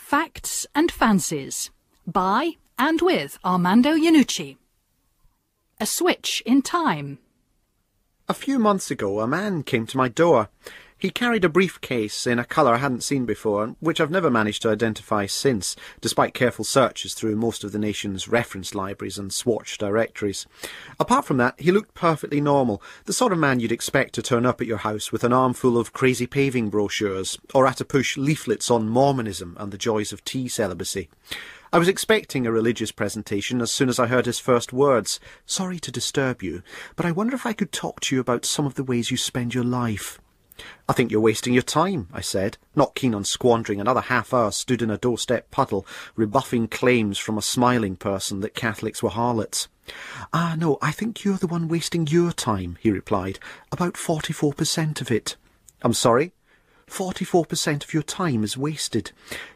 Facts and Fancies, by and with Armando Iannucci. A switch in time. A few months ago, a man came to my door. He carried a briefcase in a colour I hadn't seen before, which I've never managed to identify since, despite careful searches through most of the nation's reference libraries and Swatch directories. Apart from that, he looked perfectly normal, the sort of man you'd expect to turn up at your house with an armful of crazy paving brochures, or at a push leaflets on Mormonism and the joys of tea celibacy. I was expecting a religious presentation as soon as I heard his first words. "Sorry to disturb you, but I wonder if I could talk to you about some of the ways you spend your life." "I think you're wasting your time," I said, not keen on squandering another half-hour stood in a doorstep puddle, rebuffing claims from a smiling person that Catholics were harlots. "Ah, no, I think you're the one wasting your time," he replied. "About 44% of it." "I'm sorry?" 44% of your time is wasted.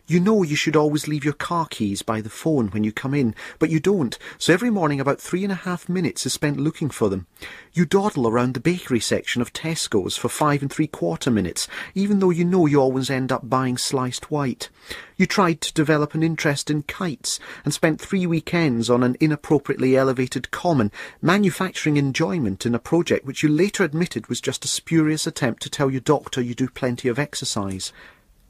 You know you should always leave your car keys by the phone when you come in, but you don't, so every morning about 3.5 minutes is spent looking for them. You dawdle around the bakery section of Tesco's for 5 3/4 minutes, even though you know you always end up buying sliced white. You tried to develop an interest in kites and spent 3 weekends on an inappropriately elevated common, manufacturing enjoyment in a project which you later admitted was just a spurious attempt to tell your doctor you do plenty of exercise.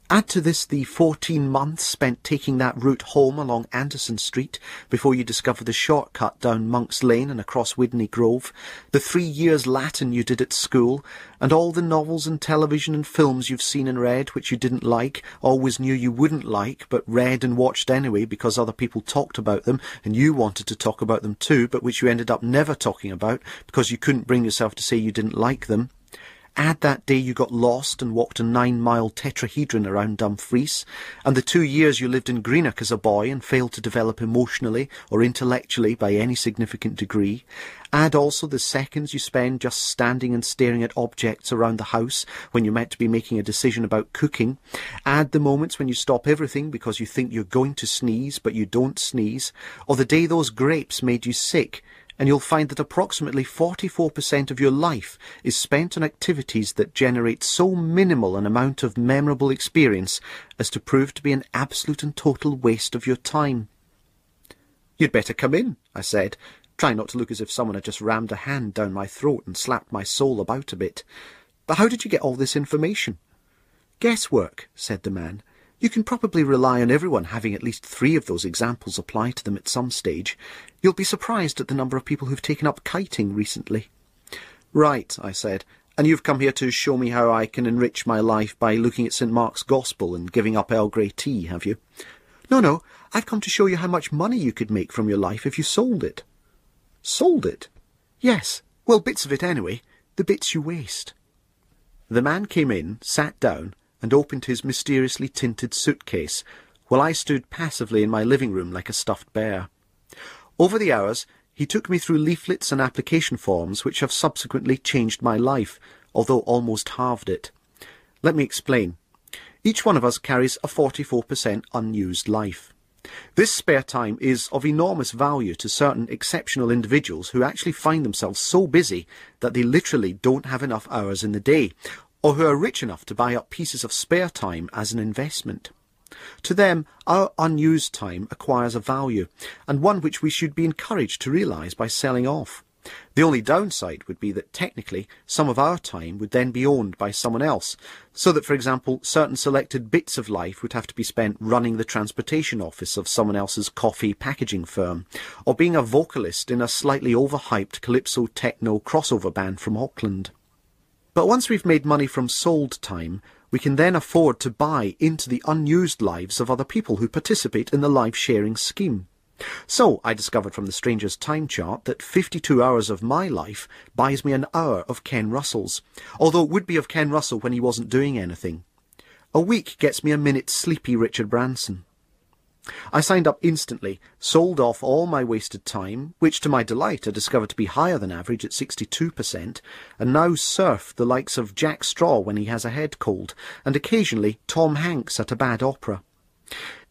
Add to this the 14 months spent taking that route home along Anderson Street before you discover the shortcut down Monk's Lane and across Widney Grove, the 3 years Latin you did at school, and all the novels and television and films you've seen and read which you didn't like, always knew you wouldn't like, but read and watched anyway because other people talked about them and you wanted to talk about them too, but which you ended up never talking about because you couldn't bring yourself to say you didn't like them. Add that day you got lost and walked a 9-mile tetrahedron around Dumfries, and the 2 years you lived in Greenock as a boy and failed to develop emotionally or intellectually by any significant degree. Add also the seconds you spend just standing and staring at objects around the house when you're meant to be making a decision about cooking. Add the moments when you stop everything because you think you're going to sneeze but you don't sneeze, or the day those grapes made you sick, and you'll find that approximately 44% of your life is spent on activities that generate so minimal an amount of memorable experience as to prove to be an absolute and total waste of your time. "You'd better come in," I said, trying not to look as if someone had just rammed a hand down my throat and slapped my soul about a bit. "But how did you get all this information?" "Guesswork," said the man. "You can probably rely on everyone having at least 3 of those examples apply to them at some stage. You'll be surprised at the number of people who've taken up kiting recently." "Right," I said, "and you've come here to show me how I can enrich my life by looking at St. Mark's Gospel and giving up Earl Grey tea, have you?" No, I've come to show you how much money you could make from your life if you sold it." "Sold it?" "Yes, well, bits of it anyway, the bits you waste." The man came in, sat down, and opened his mysteriously tinted suitcase, while I stood passively in my living room like a stuffed bear. Over the hours, he took me through leaflets and application forms which have subsequently changed my life, although almost halved it. Let me explain. Each one of us carries a 44% unused life. This spare time is of enormous value to certain exceptional individuals who actually find themselves so busy that they literally don't have enough hours in the day, or who are rich enough to buy up pieces of spare time as an investment. To them, our unused time acquires a value, and one which we should be encouraged to realise by selling off. The only downside would be that technically some of our time would then be owned by someone else, so that, for example, certain selected bits of life would have to be spent running the transportation office of someone else's coffee packaging firm, or being a vocalist in a slightly overhyped calypso techno crossover band from Auckland. But once we've made money from sold time, we can then afford to buy into the unused lives of other people who participate in the life-sharing scheme. So I discovered from the Stranger's time chart that 52 hours of my life buys me an hour of Ken Russell's, although it would be of Ken Russell when he wasn't doing anything. A week gets me a minute's sleepy Richard Branson. I signed up instantly, sold off all my wasted time, which to my delight I discovered to be higher than average at 62%, and now surf the likes of Jack Straw when he has a head cold, and occasionally Tom Hanks at a bad opera.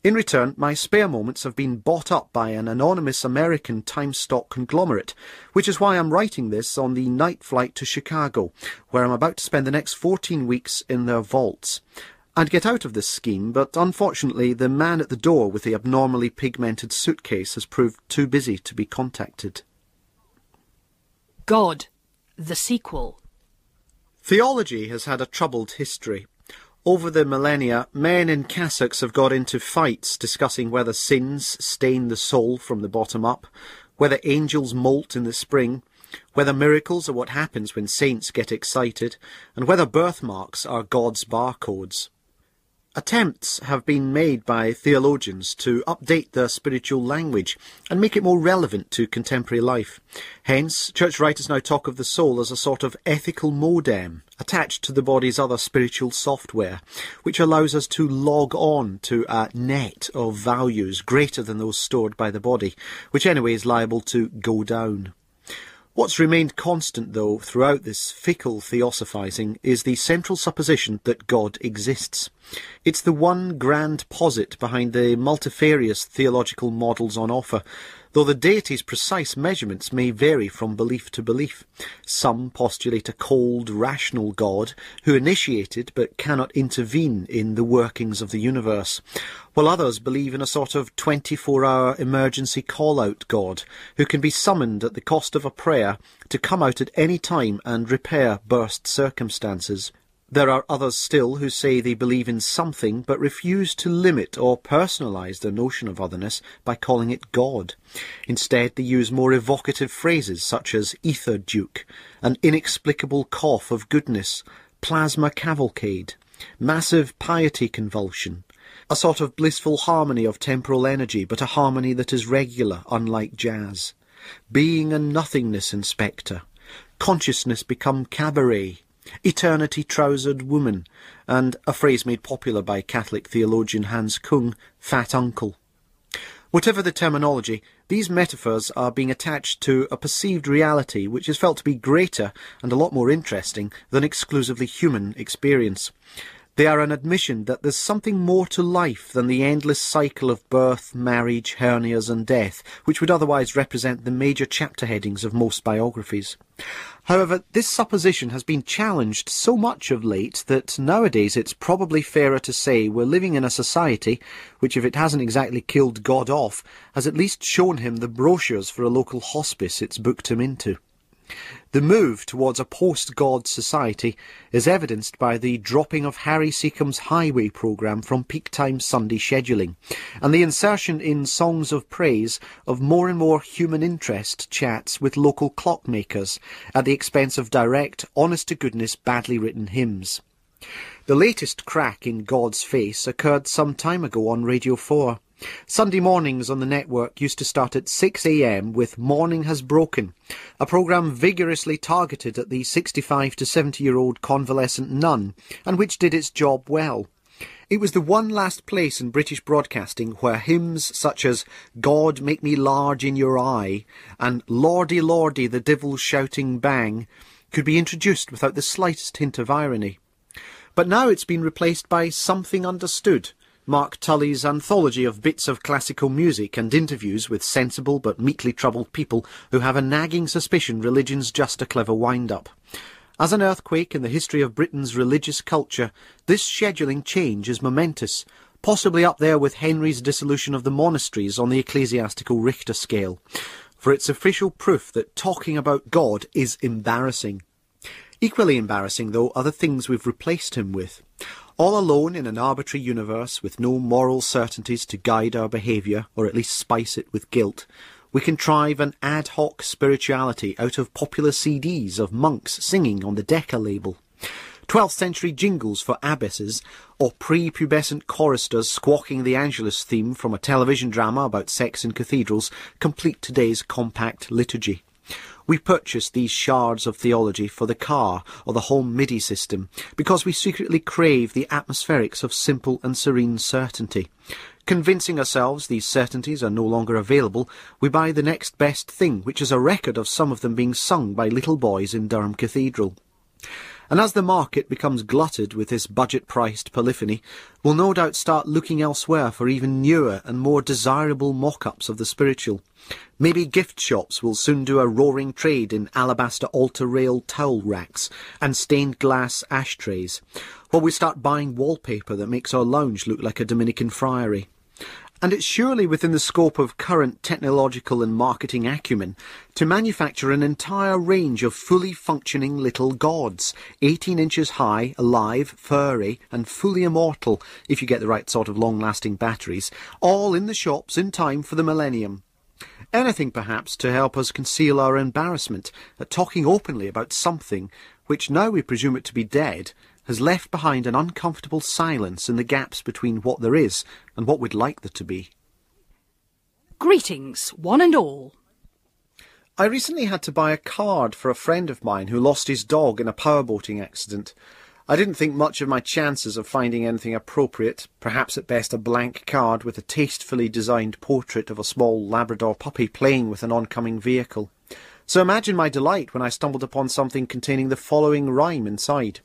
In return, my spare moments have been bought up by an anonymous American time-stock conglomerate, which is why I'm writing this on the night flight to Chicago, where I'm about to spend the next 14 weeks in their vaults. I'd get out of this scheme, but unfortunately the man at the door with the abnormally pigmented suitcase has proved too busy to be contacted. God, the sequel. Theology has had a troubled history. Over the millennia, men in cassocks have got into fights discussing whether sins stain the soul from the bottom up, whether angels moult in the spring, whether miracles are what happens when saints get excited, and whether birthmarks are God's barcodes. Attempts have been made by theologians to update their spiritual language and make it more relevant to contemporary life. Hence, church writers now talk of the soul as a sort of ethical modem attached to the body's other spiritual software, which allows us to log on to a net of values greater than those stored by the body, which anyway is liable to go down. What's remained constant, though, throughout this fickle theosophising is the central supposition that God exists. It's the one grand posit behind the multifarious theological models on offer, though the deity's precise measurements may vary from belief to belief. Some postulate a cold, rational God who initiated but cannot intervene in the workings of the universe, while others believe in a sort of 24-hour emergency call-out God who can be summoned at the cost of a prayer to come out at any time and repair burst circumstances. There are others still who say they believe in something but refuse to limit or personalise their notion of otherness by calling it God. Instead, they use more evocative phrases such as ether duke, an inexplicable cough of goodness, plasma cavalcade, massive piety convulsion, a sort of blissful harmony of temporal energy, but a harmony that is regular, unlike jazz, being and nothingness inspector, consciousness become cabaret, eternity-trousered woman, and a phrase made popular by Catholic theologian Hans Kung, fat uncle. Whatever the terminology, these metaphors are being attached to a perceived reality which is felt to be greater and a lot more interesting than exclusively human experience. They are an admission that there's something more to life than the endless cycle of birth, marriage, hernias and death, which would otherwise represent the major chapter headings of most biographies. However, this supposition has been challenged so much of late that nowadays it's probably fairer to say we're living in a society which, if it hasn't exactly killed God off, has at least shown him the brochures for a local hospice it's booked him into. The move towards a post-God society is evidenced by the dropping of Harry Seacombe's Highway programme from peak-time Sunday scheduling, and the insertion in Songs of Praise of more and more human interest chats with local clockmakers at the expense of direct, honest-to-goodness, badly written hymns. The latest crack in God's face occurred some time ago on Radio 4. Sunday mornings on the network used to start at 6 a.m. with Morning Has Broken, a programme vigorously targeted at the 65 to 70-year-old convalescent nun, and which did its job well. It was the one last place in British broadcasting where hymns such as God Make Me Large in Your Eye and Lordy Lordy the Devil's Shouting Bang could be introduced without the slightest hint of irony. But now it's been replaced by Something Understood, Mark Tully's anthology of bits of classical music and interviews with sensible but meekly troubled people who have a nagging suspicion religion's just a clever wind-up. As an earthquake in the history of Britain's religious culture, this scheduling change is momentous, possibly up there with Henry's dissolution of the monasteries on the ecclesiastical Richter scale, for it's official proof that talking about God is embarrassing. Equally embarrassing, though, are the things we've replaced him with. All alone in an arbitrary universe with no moral certainties to guide our behaviour, or at least spice it with guilt, we contrive an ad hoc spirituality out of popular CDs of monks singing on the Decca label, 12th century jingles for abbesses, or pre-pubescent choristers squawking the Angelus theme from a television drama about sex in cathedrals complete today's compact liturgy. We purchase these shards of theology for the car or the home MIDI system because we secretly crave the atmospherics of simple and serene certainty. Convincing ourselves these certainties are no longer available, we buy the next best thing, which is a record of some of them being sung by little boys in Durham Cathedral. And as the market becomes glutted with this budget-priced polyphony, we'll no doubt start looking elsewhere for even newer and more desirable mock-ups of the spiritual. Maybe gift shops will soon do a roaring trade in alabaster altar-rail towel racks and stained glass ashtrays, while we start buying wallpaper that makes our lounge look like a Dominican friary. And it's surely within the scope of current technological and marketing acumen to manufacture an entire range of fully functioning little gods, 18 inches high, alive, furry, and fully immortal, if you get the right sort of long-lasting batteries, all in the shops in time for the millennium. Anything, perhaps, to help us conceal our embarrassment at talking openly about something which, now we presume it to be dead, has left behind an uncomfortable silence in the gaps between what there is and what we'd like there to be. Greetings, one and all. I recently had to buy a card for a friend of mine who lost his dog in a powerboating accident. I didn't think much of my chances of finding anything appropriate, perhaps at best a blank card with a tastefully designed portrait of a small Labrador puppy playing with an oncoming vehicle. So imagine my delight when I stumbled upon something containing the following rhyme inside.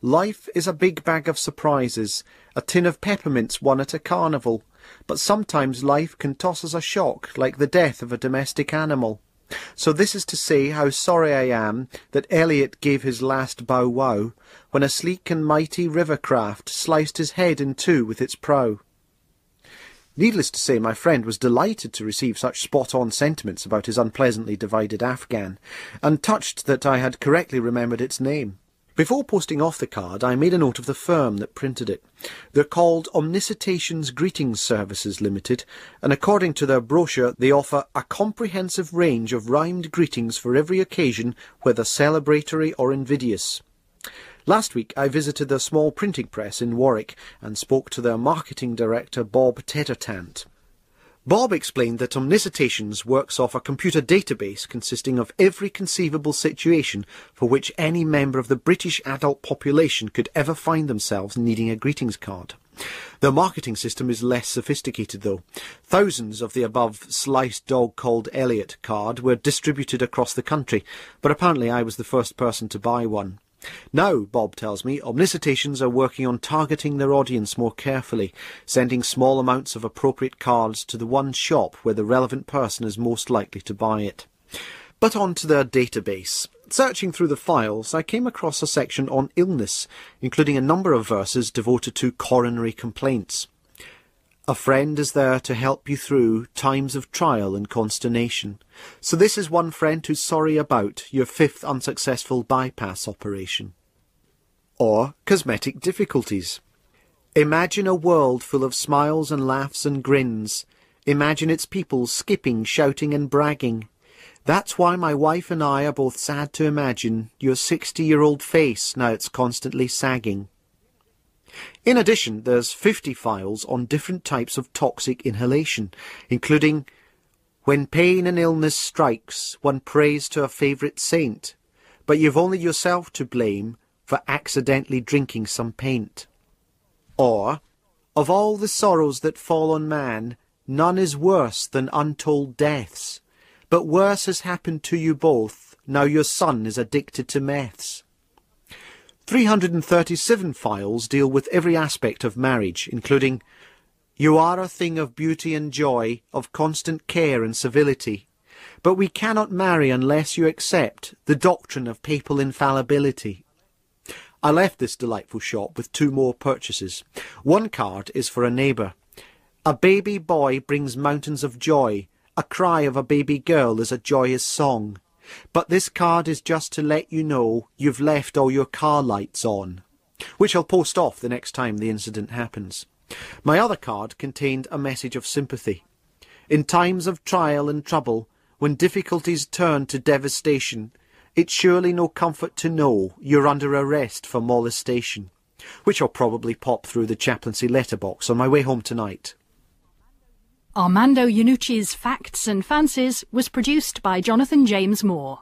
Life is a big bag of surprises, a tin of peppermints won at a carnival, but sometimes life can toss us a shock like the death of a domestic animal. So this is to say how sorry I am that Eliot gave his last bow-wow when a sleek and mighty river craft sliced his head in two with its prow. Needless to say, my friend was delighted to receive such spot-on sentiments about his unpleasantly divided Afghan, and touched that I had correctly remembered its name. Before posting off the card, I made a note of the firm that printed it. They're called Omnicitations Greetings Services Limited, and according to their brochure, they offer a comprehensive range of rhymed greetings for every occasion, whether celebratory or invidious. Last week, I visited their small printing press in Warwick and spoke to their marketing director, Bob Tettertant. Bob explained that Omnicitations works off a computer database consisting of every conceivable situation for which any member of the British adult population could ever find themselves needing a greetings card. Their marketing system is less sophisticated, though. Thousands of the above sliced dog called Eliot card were distributed across the country, but apparently I was the first person to buy one. Now, Bob tells me, Omnicitations are working on targeting their audience more carefully, sending small amounts of appropriate cards to the one shop where the relevant person is most likely to buy it. But on to their database. Searching through the files, I came across a section on illness, including a number of verses devoted to coronary complaints. A friend is there to help you through times of trial and consternation. So this is one friend who's sorry about your 5th unsuccessful bypass operation. Or cosmetic difficulties. Imagine a world full of smiles and laughs and grins. Imagine its people skipping, shouting and bragging. That's why my wife and I are both sad to imagine your 60-year-old face now it's constantly sagging. In addition, there's 50 files on different types of toxic inhalation, including when pain and illness strikes, one prays to a favourite saint, but you've only yourself to blame for accidentally drinking some paint. Or, of all the sorrows that fall on man, none is worse than untold deaths, but worse has happened to you both, now your son is addicted to meths. 337 files deal with every aspect of marriage, including you are a thing of beauty and joy, of constant care and civility, but we cannot marry unless you accept the doctrine of papal infallibility. I left this delightful shop with 2 more purchases. One card is for a neighbour. A baby boy brings mountains of joy. A cry of a baby girl is a joyous song. But this card is just to let you know you've left all your car lights on, which I'll post off the next time the incident happens. My other card contained a message of sympathy. In times of trial and trouble, when difficulties turn to devastation, it's surely no comfort to know you're under arrest for molestation, which I'll probably pop through the chaplaincy letterbox on my way home tonight. Armando Iannucci's Facts and Fancies was produced by Jonathan James Moore.